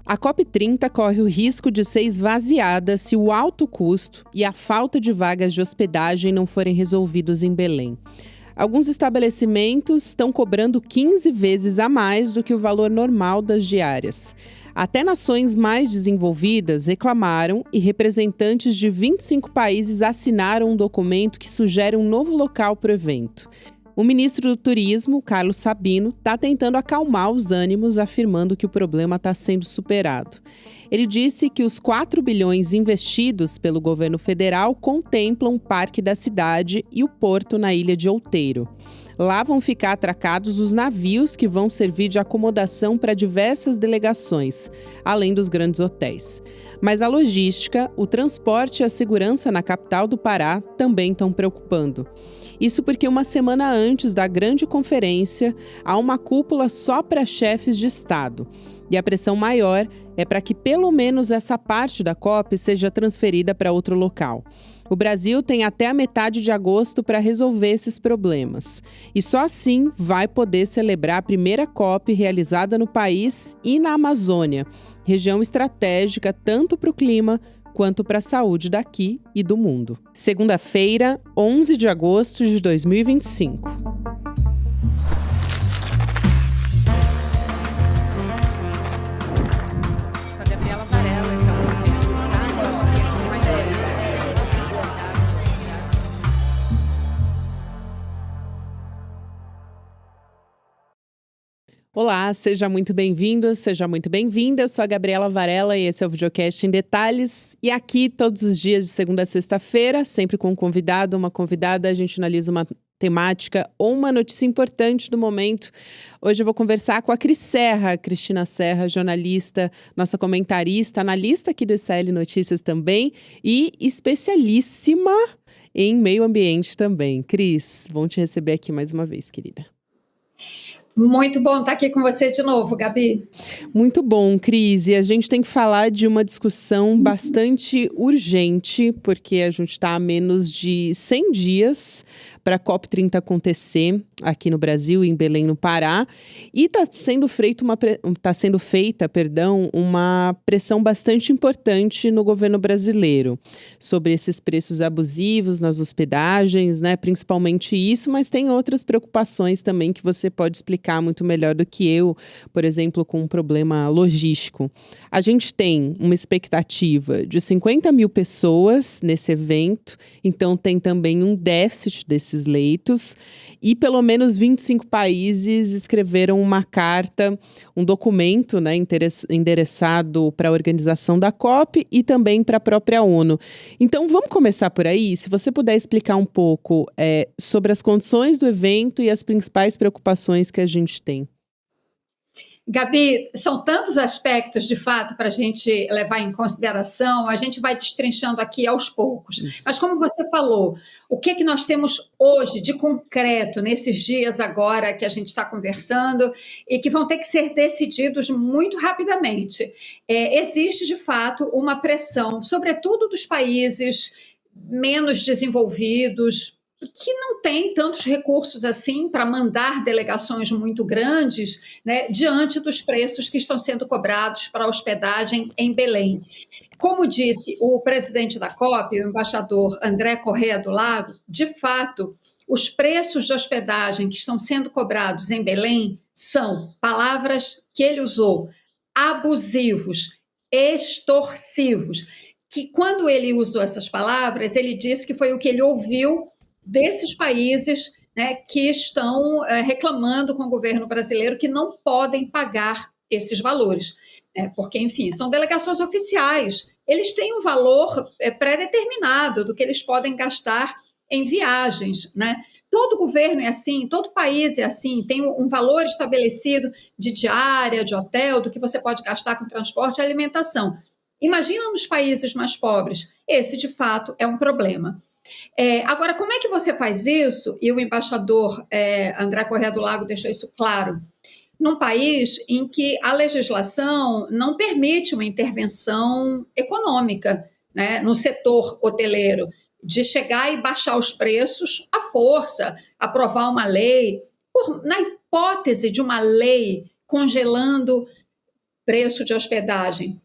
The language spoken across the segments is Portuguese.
A COP30 corre o risco de ser esvaziada se o alto custo e a falta de vagas de hospedagem não forem resolvidos em Belém. Alguns estabelecimentos estão cobrando 15 vezes a mais do que o valor normal das diárias. Até nações mais desenvolvidas reclamaram e representantes de 25 países assinaram um documento que sugere um novo local para o evento. O ministro do Turismo, Carlos Sabino, está tentando acalmar os ânimos, afirmando que o problema está sendo superado. Ele disse que os 4 bilhões investidos pelo governo federal contemplam o Parque da Cidade e o porto na ilha de Outeiro. Lá vão ficar atracados os navios que vão servir de acomodação para diversas delegações, além dos grandes hotéis. Mas a logística, o transporte e a segurança na capital do Pará também estão preocupando. Isso porque uma semana antes da grande conferência, há uma cúpula só para chefes de Estado. E a pressão maior é para que pelo menos essa parte da COP seja transferida para outro local. O Brasil tem até a metade de agosto para resolver esses problemas. E só assim vai poder celebrar a primeira COP realizada no país e na Amazônia, região estratégica tanto para o clima quanto para a saúde daqui e do mundo. Segunda-feira, 11 de agosto de 2025. Sou a Gabriela Varela, esse é o podcast Detalhes, e aqui mais Olá, seja muito bem-vindo, seja muito bem-vinda. Eu sou a Gabriela Varela e esse é o videocast em Detalhes. E aqui, todos os dias de segunda a sexta-feira, sempre com um convidado, uma convidada, a gente analisa uma temática ou uma notícia importante do momento. Hoje eu vou conversar com a Cristina Serra, jornalista, nossa comentarista, analista aqui do SL Notícias também e especialíssima em meio ambiente também. Cris, bom te receber aqui mais uma vez, querida. Muito bom estar aqui com você de novo, Gabi. Muito bom, Cris. E a gente tem que falar de uma discussão bastante urgente, porque a gente está a menos de 100 dias para a COP30 acontecer aqui no Brasil, em Belém, no Pará. E está sendo feita uma pressão bastante importante no governo brasileiro sobre esses preços abusivos nas hospedagens, né? Principalmente isso, mas tem outras preocupações também que você pode explicar muito melhor do que eu, por exemplo, com um problema logístico. A gente tem uma expectativa de 50 mil pessoas nesse evento, então tem também um déficit desses leitos e pelo menos 25 países escreveram uma carta, um documento, né, endereçado para a organização da COP e também para a própria ONU. Então vamos começar por aí, se você puder explicar um pouco sobre as condições do evento e as principais preocupações que a gente tem. Gabi, são tantos aspectos, de fato, para a gente levar em consideração, a gente vai destrinchando aqui aos poucos. Isso. Mas como você falou, o que nós temos hoje de concreto, nesses dias agora que a gente está conversando, e que vão ter que ser decididos muito rapidamente? Existe, de fato, uma pressão, sobretudo dos países menos desenvolvidos, que não tem tantos recursos assim para mandar delegações muito grandes, né, diante dos preços que estão sendo cobrados para a hospedagem em Belém. Como disse o presidente da COP, o embaixador André Corrêa do Lago, de fato, os preços de hospedagem que estão sendo cobrados em Belém são, palavras que ele usou, abusivos, extorsivos, que quando ele usou essas palavras, ele disse que foi o que ele ouviu desses países, né, que estão reclamando com o governo brasileiro que não podem pagar esses valores, né, porque, enfim, são delegações oficiais, eles têm um valor pré-determinado do que eles podem gastar em viagens, né? Todo governo é assim, todo país é assim, tem um valor estabelecido de diária, de hotel, do que você pode gastar com transporte e alimentação. Imagina nos países mais pobres, esse de fato é um problema. Agora, como é que você faz isso? E o embaixador André Corrêa do Lago deixou isso claro. Num país em que a legislação não permite uma intervenção econômica, né, no setor hoteleiro, de chegar e baixar os preços à força, aprovar uma lei, na hipótese de uma lei congelando preço de hospedagem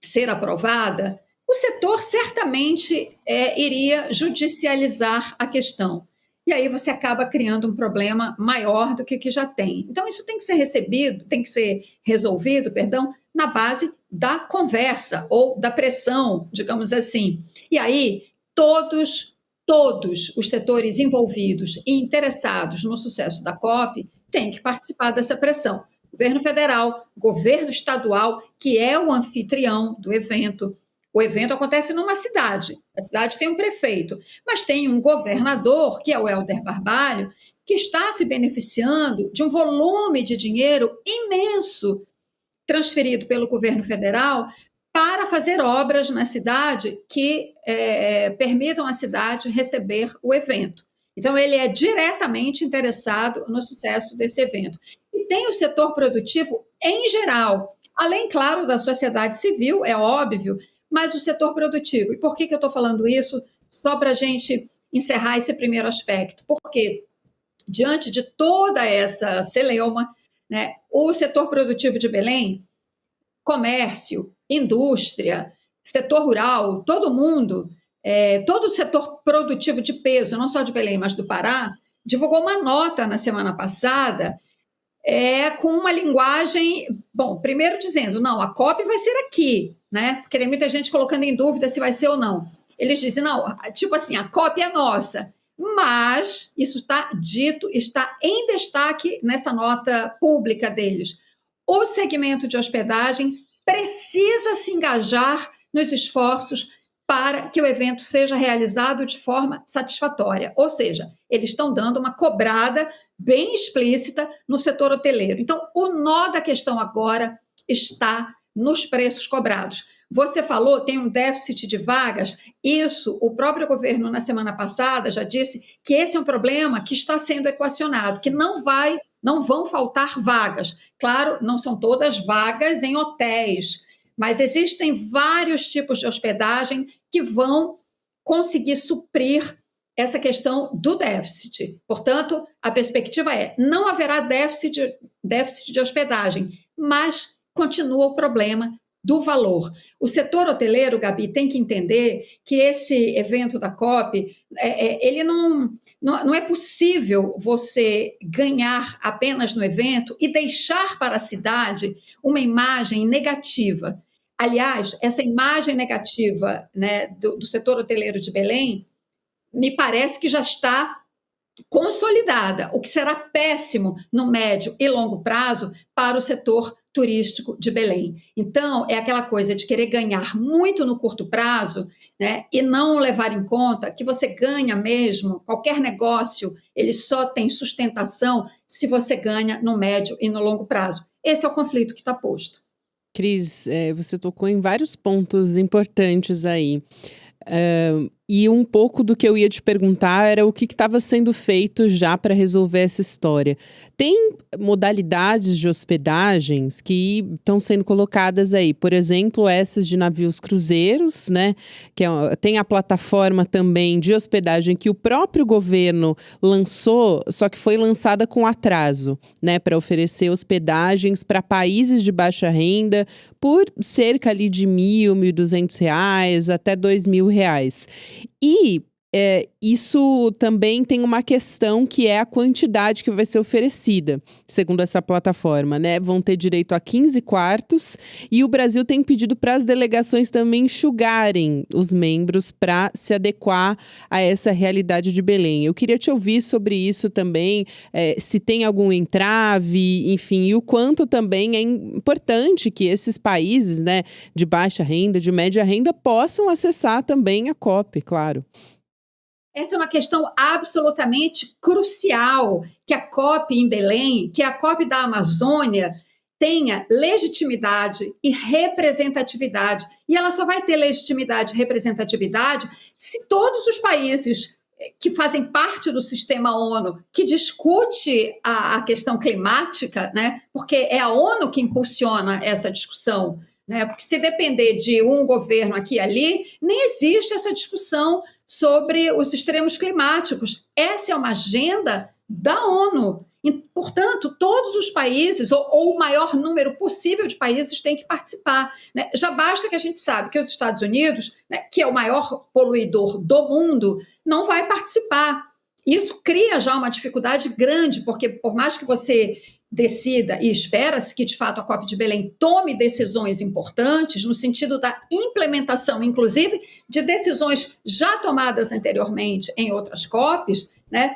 ser aprovada, o setor certamente iria judicializar a questão. E aí você acaba criando um problema maior do que já tem. Então, isso tem que ser resolvido, na base da conversa ou da pressão, digamos assim. E aí, todos os setores envolvidos e interessados no sucesso da COP têm que participar dessa pressão. Governo federal, governo estadual, que é o anfitrião do evento. O evento acontece numa cidade, a cidade tem um prefeito, mas tem um governador, que é o Helder Barbalho, que está se beneficiando de um volume de dinheiro imenso transferido pelo governo federal para fazer obras na cidade que permitam à cidade receber o evento. Então, ele é diretamente interessado no sucesso desse evento. E tem o setor produtivo em geral, além, claro, da sociedade civil, é óbvio, mas o setor produtivo. E por que eu estou falando isso? Só para a gente encerrar esse primeiro aspecto. Porque, diante de toda essa celeuma, né, o setor produtivo de Belém, comércio, indústria, setor rural, todo mundo, todo o setor produtivo de peso, não só de Belém, mas do Pará, divulgou uma nota na semana passada com uma linguagem, primeiro dizendo, não, a COP vai ser aqui, né? Porque tem muita gente colocando em dúvida se vai ser ou não. Eles dizem, não, tipo assim, a COP é nossa, mas isso está dito, está em destaque nessa nota pública deles. O segmento de hospedagem precisa se engajar nos esforços para que o evento seja realizado de forma satisfatória. Ou seja, eles estão dando uma cobrada bem explícita no setor hoteleiro. Então, o nó da questão agora está nos preços cobrados. Você falou, tem um déficit de vagas. Isso, o próprio governo, na semana passada, já disse que esse é um problema que está sendo equacionado, que não vão faltar vagas. Claro, não são todas vagas em hotéis, mas existem vários tipos de hospedagem que vão conseguir suprir essa questão do déficit. Portanto, a perspectiva não haverá déficit de hospedagem, mas continua o problema do valor. O setor hoteleiro, Gabi, tem que entender que esse evento da COP, ele não é possível você ganhar apenas no evento e deixar para a cidade uma imagem negativa. Aliás, essa imagem negativa, né, do setor hoteleiro de Belém, me parece que já está consolidada, o que será péssimo no médio e longo prazo para o setor turístico de Belém. Então, é aquela coisa de querer ganhar muito no curto prazo, né, e não levar em conta que você ganha mesmo, qualquer negócio, ele só tem sustentação se você ganha no médio e no longo prazo. Esse é o conflito que está posto. Cris, você tocou em vários pontos importantes aí. E um pouco do que eu ia te perguntar era o que estava sendo feito já para resolver essa história. Tem modalidades de hospedagens que estão sendo colocadas aí, por exemplo, essas de navios cruzeiros, né? Tem a plataforma também de hospedagem que o próprio governo lançou, só que foi lançada com atraso, né? Para oferecer hospedagens para países de baixa renda por cerca ali de R$ 1.200 até R$ 2.000. E isso também tem uma questão que é a quantidade que vai ser oferecida, segundo essa plataforma, né? Vão ter direito a 15 quartos e o Brasil tem pedido para as delegações também enxugarem os membros para se adequar a essa realidade de Belém. Eu queria te ouvir sobre isso também, se tem algum entrave, enfim, e o quanto também é importante que esses países, né, de baixa renda, de média renda, possam acessar também a COP, claro. Essa é uma questão absolutamente crucial, que a COP em Belém, que a COP da Amazônia tenha legitimidade e representatividade. E ela só vai ter legitimidade e representatividade se todos os países que fazem parte do sistema ONU, que discute a questão climática, né? Porque é a ONU que impulsiona essa discussão, né? Porque se depender de um governo aqui e ali, nem existe essa discussão sobre os extremos climáticos. Essa é uma agenda da ONU. E, portanto, todos os países, ou o maior número possível de países, têm que participar, né? Já basta que a gente sabe que os Estados Unidos, né, que é o maior poluidor do mundo, não vai participar. Isso cria já uma dificuldade grande, porque por mais que você decida, e espera-se que, de fato, a COP de Belém tome decisões importantes no sentido da implementação, inclusive, de decisões já tomadas anteriormente em outras COPs, né?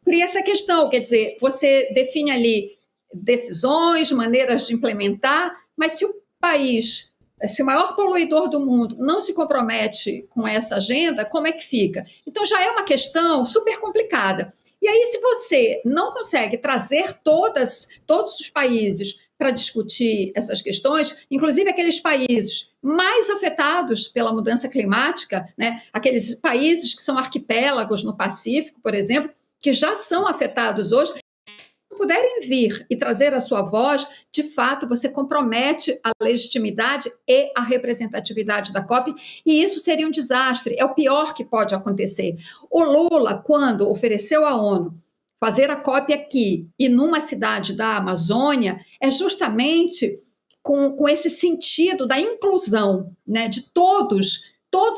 Cria essa questão, quer dizer, você define ali decisões, maneiras de implementar, mas se o país, se o maior poluidor do mundo não se compromete com essa agenda, como é que fica? Então já é uma questão super complicada. E aí, se você não consegue trazer todos os países para discutir essas questões, inclusive aqueles países mais afetados pela mudança climática, né? Aqueles países que são arquipélagos no Pacífico, por exemplo, que já são afetados hoje, se puderem vir e trazer a sua voz, de fato, você compromete a legitimidade e a representatividade da COP, e isso seria um desastre, é o pior que pode acontecer. O Lula, quando ofereceu à ONU fazer a COP aqui e numa cidade da Amazônia, é justamente com esse sentido da inclusão, né, de todos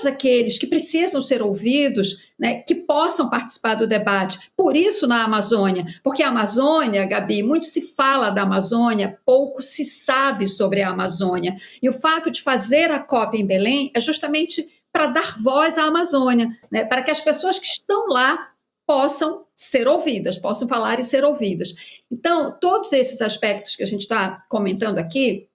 aqueles que precisam ser ouvidos, né, que possam participar do debate. Por isso, na Amazônia, porque a Amazônia, Gabi, muito se fala da Amazônia, pouco se sabe sobre a Amazônia. E o fato de fazer a COP em Belém é justamente para dar voz à Amazônia, né, para que as pessoas que estão lá possam ser ouvidas, possam falar e ser ouvidas. Então, todos esses aspectos que a gente está comentando aqui,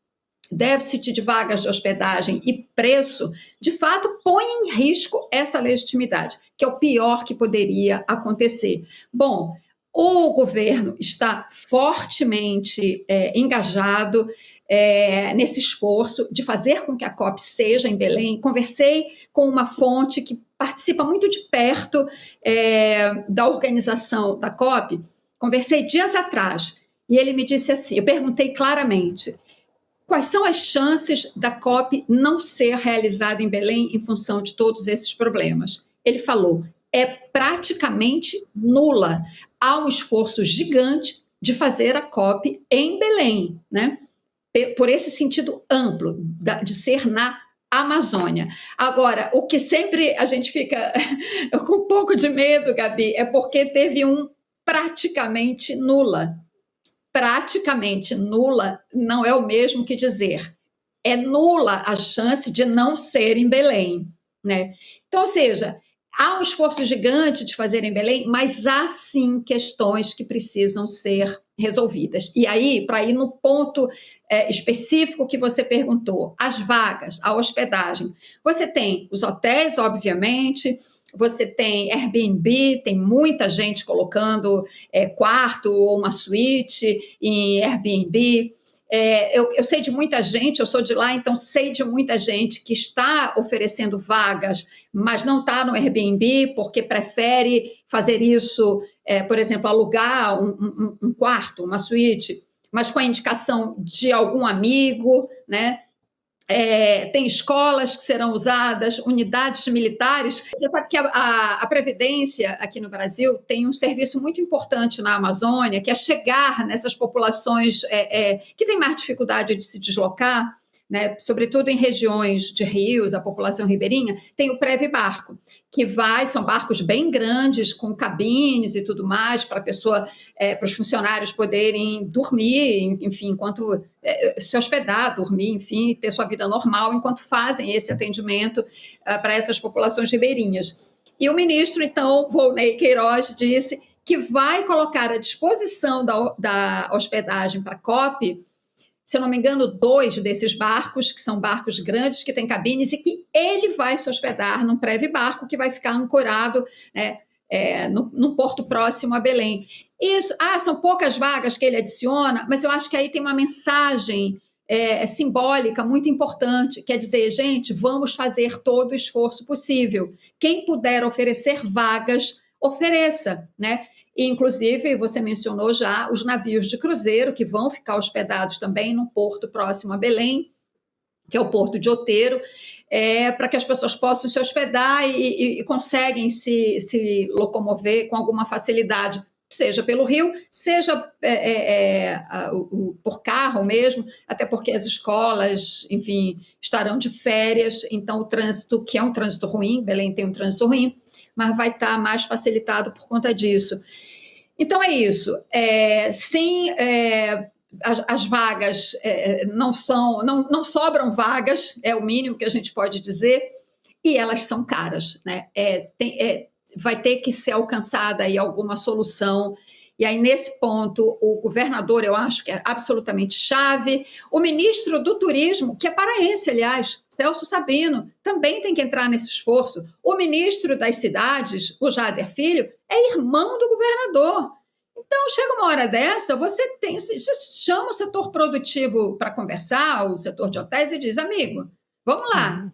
déficit de vagas de hospedagem e preço, de fato, põe em risco essa legitimidade, que é o pior que poderia acontecer. Bom, o governo está fortemente engajado nesse esforço de fazer com que a COP seja em Belém. Conversei com uma fonte que participa muito de perto da organização da COP, conversei dias atrás, e ele me disse assim, eu perguntei claramente, quais são as chances da COP não ser realizada em Belém em função de todos esses problemas? Ele falou, é praticamente nula. Há um esforço gigante de fazer a COP em Belém, né? Por esse sentido amplo, de ser na Amazônia. Agora, o que sempre a gente fica com um pouco de medo, Gabi, é porque teve um praticamente nula. Praticamente nula não é o mesmo que dizer é nula a chance de não ser em Belém, né? Então, ou seja, há um esforço gigante de fazer em Belém, mas há sim questões que precisam ser resolvidas. E aí, para ir no ponto específico que você perguntou, as vagas, a hospedagem, você tem os hotéis, obviamente, você tem Airbnb, tem muita gente colocando quarto ou uma suíte em Airbnb. Eu sei de muita gente, eu sou de lá, então sei de muita gente que está oferecendo vagas, mas não está no Airbnb porque prefere fazer isso, por exemplo, alugar um quarto, uma suíte, mas com a indicação de algum amigo, né? Tem escolas que serão usadas, unidades militares. Você sabe que a Previdência aqui no Brasil tem um serviço muito importante na Amazônia, que é chegar nessas populações que têm mais dificuldade de se deslocar, né, sobretudo em regiões de rios, a população ribeirinha, tem o Previbarco, que são barcos bem grandes, com cabines e tudo mais, para para os funcionários poderem dormir, enfim, enquanto se hospedar, dormir, enfim, ter sua vida normal, enquanto fazem esse atendimento para essas populações ribeirinhas. E o ministro, então, Volney Queiroz, disse que vai colocar à disposição da hospedagem para a COP, se eu não me engano, 2 desses barcos, que são barcos grandes, que têm cabines, e que ele vai se hospedar num Previbarco que vai ficar ancorado, né, num porto próximo a Belém. Isso, são poucas vagas que ele adiciona, mas eu acho que aí tem uma mensagem simbólica muito importante, quer dizer, gente, vamos fazer todo o esforço possível. Quem puder oferecer vagas, ofereça, né? E, inclusive, você mencionou já os navios de cruzeiro que vão ficar hospedados também no porto próximo a Belém, que é o Porto de Outeiro, para que as pessoas possam se hospedar e conseguem se locomover com alguma facilidade seja pelo rio, seja por carro mesmo, até porque as escolas, enfim, estarão de férias, então o trânsito, que é um trânsito ruim, Belém tem um trânsito ruim, mas vai estar mais facilitado por conta disso. Então é isso. Sim, as vagas não sobram vagas, é o mínimo que a gente pode dizer, e elas são caras, né? Vai ter que ser alcançada aí alguma solução. E aí, nesse ponto, o governador, eu acho que é absolutamente chave. O ministro do Turismo, que é paraense, aliás, Celso Sabino, também tem que entrar nesse esforço. O ministro das Cidades, o Jader Filho, é irmão do governador. Então, chega uma hora dessa, você chama o setor produtivo para conversar, o setor de hotéis, e diz, amigo, vamos lá.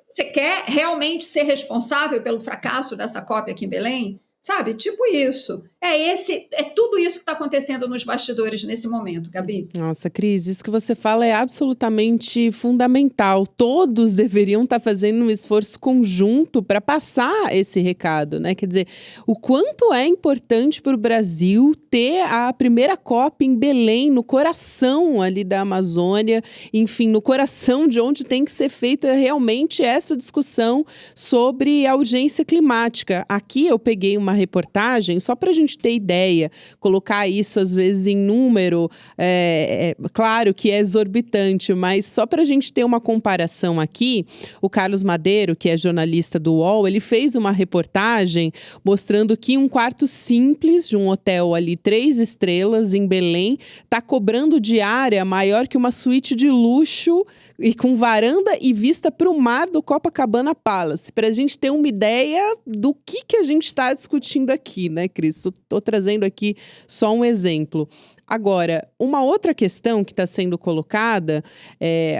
Você quer realmente ser responsável pelo fracasso dessa COP aqui em Belém? Sabe? Tipo isso. É tudo isso que está acontecendo nos bastidores nesse momento, Gabi. Nossa, Cris, isso que você fala é absolutamente fundamental. Todos deveriam estar fazendo um esforço conjunto para passar esse recado, né? Quer dizer, o quanto é importante para o Brasil ter a primeira COP em Belém, no coração ali da Amazônia, enfim, no coração de onde tem que ser feita realmente essa discussão sobre a urgência climática. Aqui eu peguei uma reportagem, só para a gente ter ideia, colocar isso às vezes em número, claro que é exorbitante, mas só para a gente ter uma comparação aqui, o Carlos Madeiro, que é jornalista do UOL, ele fez uma reportagem mostrando que um quarto simples de um hotel ali, 3 estrelas em Belém, está cobrando diária maior que uma suíte de luxo e com varanda e vista para o mar do Copacabana Palace, para a gente ter uma ideia do que a gente está discutindo aqui, né, Cris? Estou trazendo aqui só um exemplo. Agora, uma outra questão que está sendo colocada,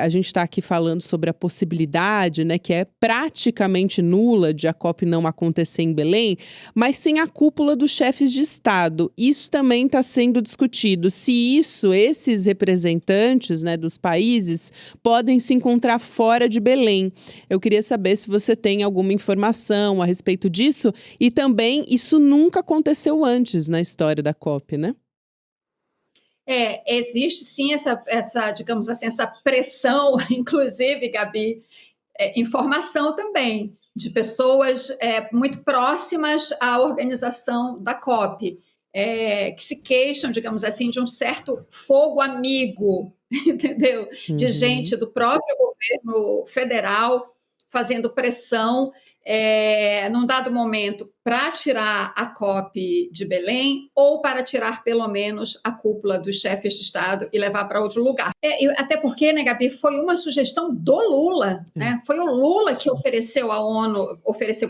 a gente está aqui falando sobre a possibilidade, né, que é praticamente nula de a COP não acontecer em Belém, mas tem a cúpula dos chefes de Estado. Isso também está sendo discutido. Se esses representantes, né, dos países podem se encontrar fora de Belém. Eu queria saber se você tem alguma informação a respeito disso e também isso nunca aconteceu antes na história da COP, né? Existe sim essa, digamos assim, essa pressão, inclusive, Gabi, informação também, de pessoas muito próximas à organização da COP, que se queixam, digamos assim, de um certo fogo amigo, entendeu? De gente do próprio governo federal fazendo pressão num dado momento para tirar a COP de Belém ou para tirar pelo menos a cúpula dos chefes de Estado e levar para outro lugar. Até porque, né, Gabi, foi uma sugestão do Lula, né? Foi o Lula que ofereceu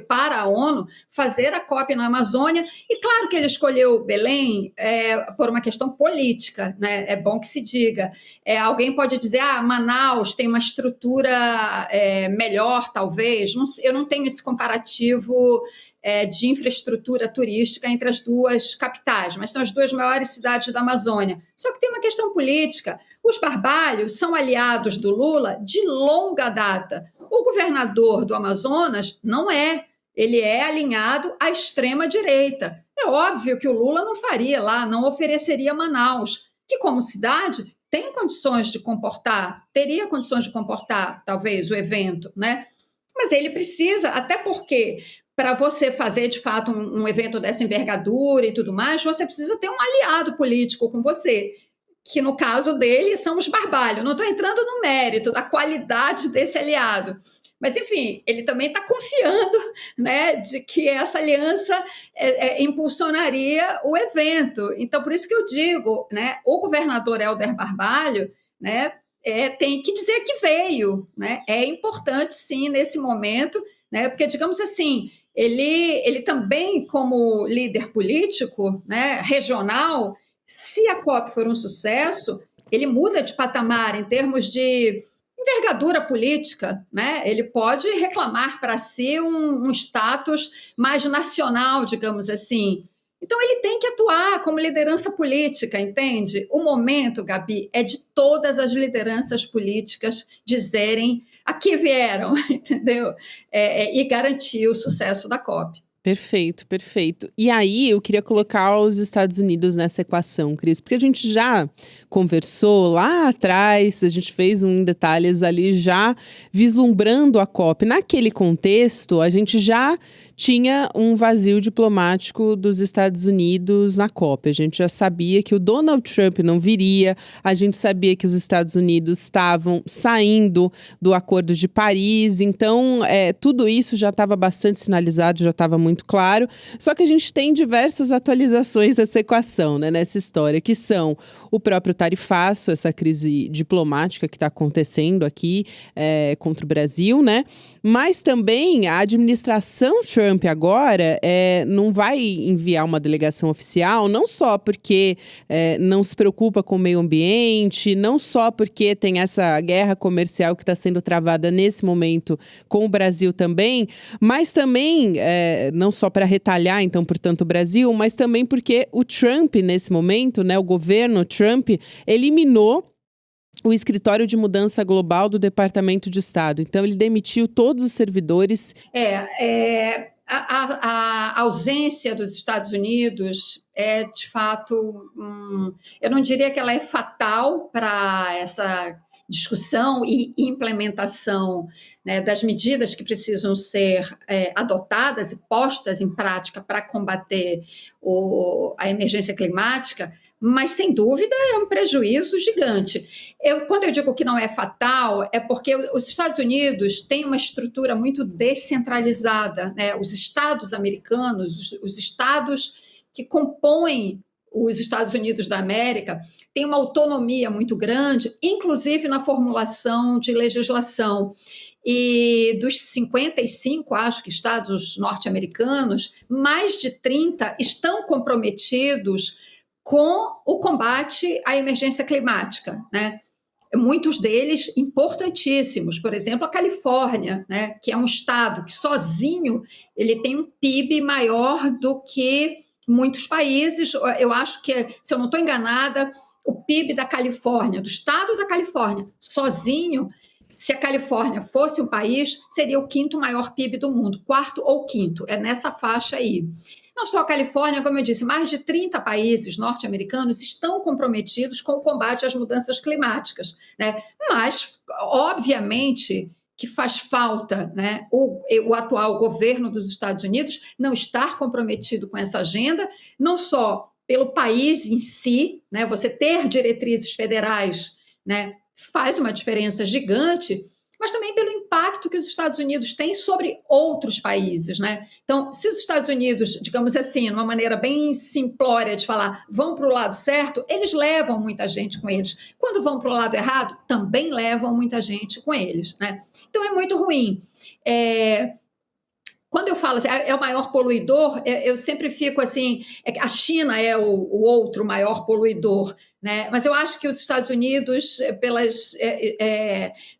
para a ONU fazer a COP na Amazônia, e claro que ele escolheu Belém por uma questão política, né? É bom que se diga. Alguém pode dizer, Manaus tem uma estrutura melhor, talvez. Eu não tenho esse comparativo de infraestrutura turística entre as duas capitais, mas são as 2 maiores cidades da Amazônia. Só que tem uma questão política. Os Barbalhos são aliados do Lula de longa data. O governador do Amazonas não é. Ele é alinhado à extrema-direita. É óbvio que o Lula não faria lá, não ofereceria Manaus, que como cidade teria condições de comportar, talvez, o evento, né? Mas ele precisa, até porque para você fazer, de fato, um evento dessa envergadura e tudo mais, você precisa ter um aliado político com você, que no caso dele são os Barbalhos. Não estou entrando no mérito da qualidade desse aliado, mas, enfim, ele também está confiando, né, de que essa aliança impulsionaria o evento. Então, por isso que eu digo, né, o governador Helder Barbalho, né, tem que dizer que veio, né? É importante, sim, nesse momento, né? Porque, digamos assim, ele também, como líder político, né, regional, se a COP for um sucesso, ele muda de patamar em termos de envergadura política, né? Ele pode reclamar para si um status mais nacional, digamos assim. Então, ele tem que atuar como liderança política, entende? O momento, Gabi, é de todas as lideranças políticas dizerem a que vieram, entendeu? E garantir o sucesso da COP. Perfeito, perfeito. E aí, eu queria colocar os Estados Unidos nessa equação, Cris, porque a gente já conversou lá atrás, a gente fez um em detalhes ali já vislumbrando a COP. Naquele contexto, a gente já tinha um vazio diplomático dos Estados Unidos na COP. A gente já sabia que o Donald Trump não viria, a gente sabia que os Estados Unidos estavam saindo do Acordo de Paris, então tudo isso já estava bastante sinalizado, já estava muito claro. Só que a gente tem diversas atualizações dessa equação, né, nessa história, que são o próprio tarifaço, essa crise diplomática que está acontecendo aqui contra o Brasil, né? Mas também a administração Trump agora não vai enviar uma delegação oficial, não só porque não se preocupa com o meio ambiente, não só porque tem essa guerra comercial que está sendo travada nesse momento com o Brasil também, mas também, não só para retalhar, então, portanto, o Brasil, mas também porque o Trump, nesse momento, né, o governo Trump, eliminou o escritório de mudança global do Departamento de Estado. Então, ele demitiu todos os servidores. A ausência dos Estados Unidos é, de fato, eu não diria que ela é fatal para essa discussão e implementação, né, das medidas que precisam ser adotadas e postas em prática para combater a emergência climática, mas, sem dúvida, é um prejuízo gigante. Quando eu digo que não é fatal, é porque os Estados Unidos têm uma estrutura muito descentralizada, né? Os estados americanos, os estados que compõem os Estados Unidos da América, têm uma autonomia muito grande, inclusive na formulação de legislação. E dos 55, acho que, estados norte-americanos, mais de 30 estão comprometidos com o combate à emergência climática, né? Muitos deles importantíssimos, por exemplo, a Califórnia, né, que é um estado que sozinho ele tem um PIB maior do que muitos países. Eu acho que, se eu não estou enganada, o PIB da Califórnia, do estado da Califórnia, sozinho, se a Califórnia fosse um país, seria o 5º maior PIB do mundo, 4º ou 5º, é nessa faixa aí. Não só a Califórnia, como eu disse, mais de 30 países norte-americanos estão comprometidos com o combate às mudanças climáticas, né? Mas, obviamente, que faz falta, né, o atual governo dos Estados Unidos não estar comprometido com essa agenda, não só pelo país em si, né, você ter diretrizes federais, né, faz uma diferença gigante, mas também pelo impacto que os Estados Unidos têm sobre outros países, né? Então, se os Estados Unidos, digamos assim, numa maneira bem simplória de falar, vão para o lado certo, eles levam muita gente com eles. Quando vão para o lado errado, também levam muita gente com eles, né? Então, é muito ruim. Quando eu falo assim, é o maior poluidor, eu sempre fico assim, a China é o outro maior poluidor, né? Mas eu acho que os Estados Unidos,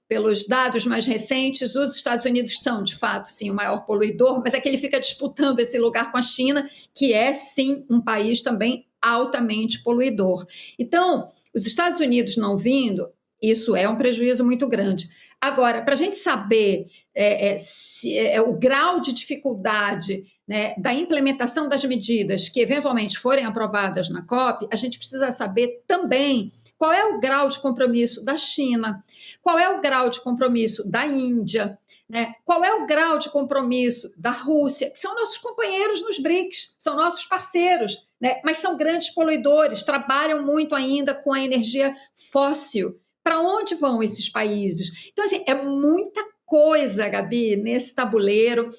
pelos dados mais recentes, os Estados Unidos são, de fato, sim, o maior poluidor, mas é que ele fica disputando esse lugar com a China, que é, sim, um país também altamente poluidor. Então, os Estados Unidos não vindo, isso é um prejuízo muito grande. Agora, para a gente saber o grau de dificuldade, né, da implementação das medidas que eventualmente forem aprovadas na COP, a gente precisa saber também qual é o grau de compromisso da China, qual é o grau de compromisso da Índia, né, qual é o grau de compromisso da Rússia, que são nossos companheiros nos BRICS, são nossos parceiros, né, mas são grandes poluidores, trabalham muito ainda com a energia fóssil. Para onde vão esses países? Então, assim, é muita coisa, Gabi, nesse tabuleiro.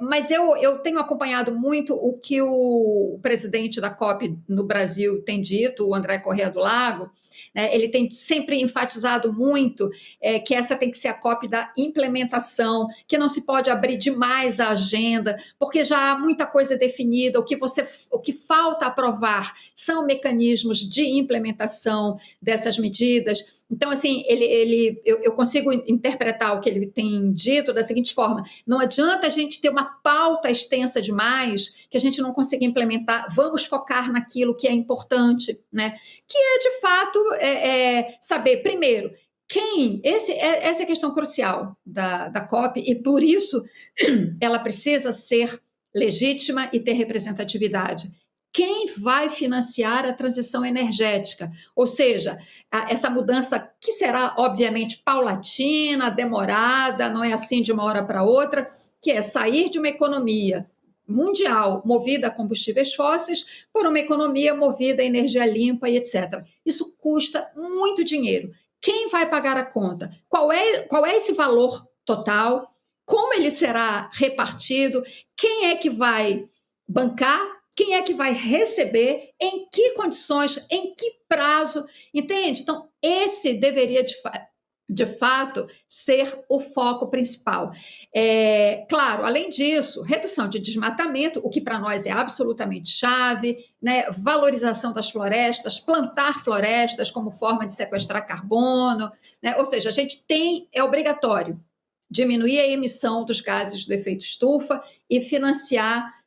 Mas eu tenho acompanhado muito o que o presidente da COP no Brasil tem dito, o André Corrêa do Lago, né? Ele tem sempre enfatizado muito que essa tem que ser a COP da implementação, que não se pode abrir demais a agenda, porque já há muita coisa definida, o que falta aprovar são mecanismos de implementação dessas medidas. Então, assim, eu consigo interpretar o que ele tem dito da seguinte forma: não adianta a gente ter uma pauta extensa demais que a gente não consiga implementar, vamos focar naquilo que é importante, né? Que é, de fato, saber, primeiro, essa é a questão crucial da COP, e por isso ela precisa ser legítima e ter representatividade. Quem vai financiar a transição energética? Ou seja, essa mudança que será, obviamente, paulatina, demorada, não é assim de uma hora para outra, que é sair de uma economia mundial movida a combustíveis fósseis por uma economia movida a energia limpa e etc. Isso custa muito dinheiro. Quem vai pagar a conta? Qual é esse valor total? Como ele será repartido? Quem é que vai bancar? Quem é que vai receber? Em que condições? Em que prazo? Entende? Então, esse deveria, de fato, ser o foco principal. Claro, além disso, redução de desmatamento, o que para nós é absolutamente chave, né? Valorização das florestas, plantar florestas como forma de sequestrar carbono, né? Ou seja, a gente é obrigatório diminuir a emissão dos gases do efeito estufa e financiar,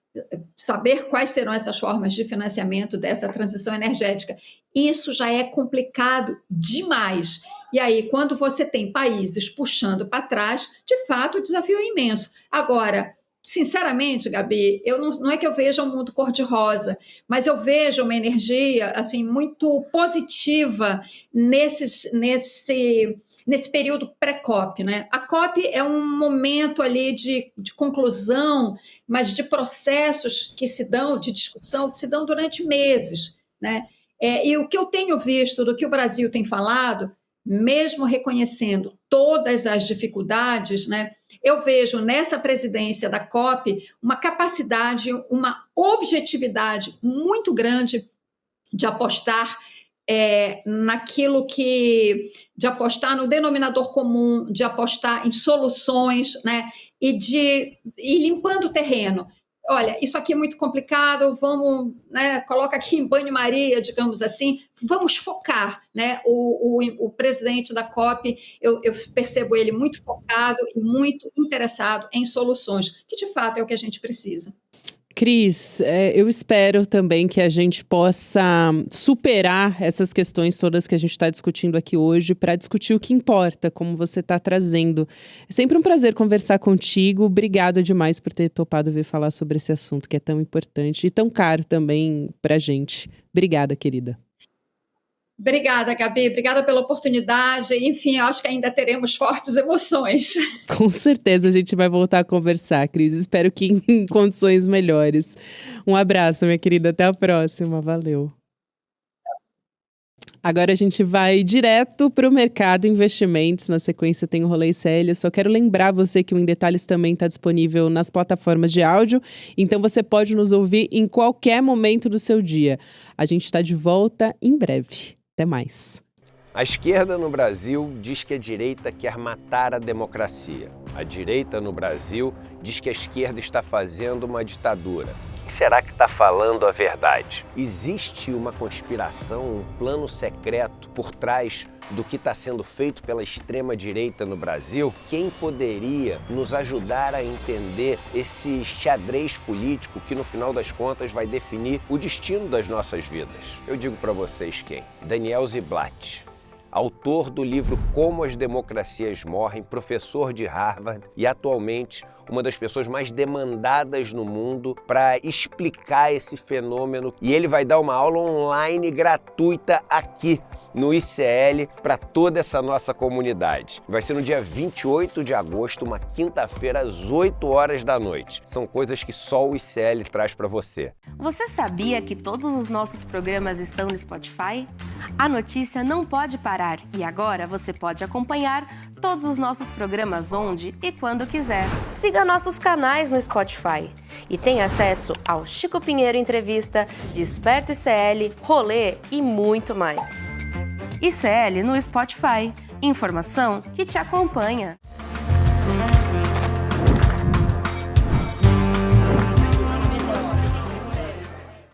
saber quais serão essas formas de financiamento dessa transição energética. Isso já é complicado demais. E aí, quando você tem países puxando para trás, de fato, o desafio é imenso. Agora, sinceramente, Gabi, não é que eu veja um mundo cor-de-rosa, mas eu vejo uma energia assim, muito positiva nesse período pré-COP, né? A COP é um momento ali de conclusão, mas de processos que se dão, de discussão, que se dão durante meses, né? E o que eu tenho visto do que o Brasil tem falado, mesmo reconhecendo todas as dificuldades, né? Eu vejo nessa presidência da COP uma capacidade, uma objetividade muito grande de apostar de apostar no denominador comum, de apostar em soluções, né? E de ir limpando o terreno. Olha, isso aqui é muito complicado, vamos, né, coloca aqui em banho-maria, digamos assim, vamos focar, né? O presidente da COP, eu percebo ele muito focado e muito interessado em soluções, que de fato é o que a gente precisa. Cris, eu espero também que a gente possa superar essas questões todas que a gente está discutindo aqui hoje para discutir o que importa, como você está trazendo. É sempre um prazer conversar contigo. Obrigada demais por ter topado vir falar sobre esse assunto que é tão importante e tão caro também para a gente. Obrigada, querida. Obrigada, Gabi. Obrigada pela oportunidade. Enfim, acho que ainda teremos fortes emoções. Com certeza a gente vai voltar a conversar, Cris. Espero que em condições melhores. Um abraço, minha querida. Até a próxima. Valeu. Agora a gente vai direto para o mercado investimentos. Na sequência tem o Rolê ICL. Eu só quero lembrar você que o Em Detalhes também está disponível nas plataformas de áudio. Então você pode nos ouvir em qualquer momento do seu dia. A gente está de volta em breve. Até mais. A esquerda no Brasil diz que a direita quer matar a democracia. A direita no Brasil diz que a esquerda está fazendo uma ditadura. Quem será que está falando a verdade? Existe uma conspiração, um plano secreto por trás do que está sendo feito pela extrema-direita no Brasil? Quem poderia nos ajudar a entender esse xadrez político que, no final das contas, vai definir o destino das nossas vidas? Eu digo para vocês quem? Daniel Ziblatt, autor do livro Como as Democracias Morrem, professor de Harvard e atualmente uma das pessoas mais demandadas no mundo para explicar esse fenômeno. E ele vai dar uma aula online gratuita aqui no ICL para toda essa nossa comunidade. Vai ser no dia 28 de agosto, uma quinta-feira, às 8 horas da noite. São coisas que só o ICL traz para você. Você sabia que todos os nossos programas estão no Spotify? A notícia não pode parar e agora você pode acompanhar todos os nossos programas onde e quando quiser. Siga nossos canais no Spotify e tenha acesso ao Chico Pinheiro Entrevista, Desperta ICL, Rolê e muito mais. ICL no Spotify. Informação que te acompanha.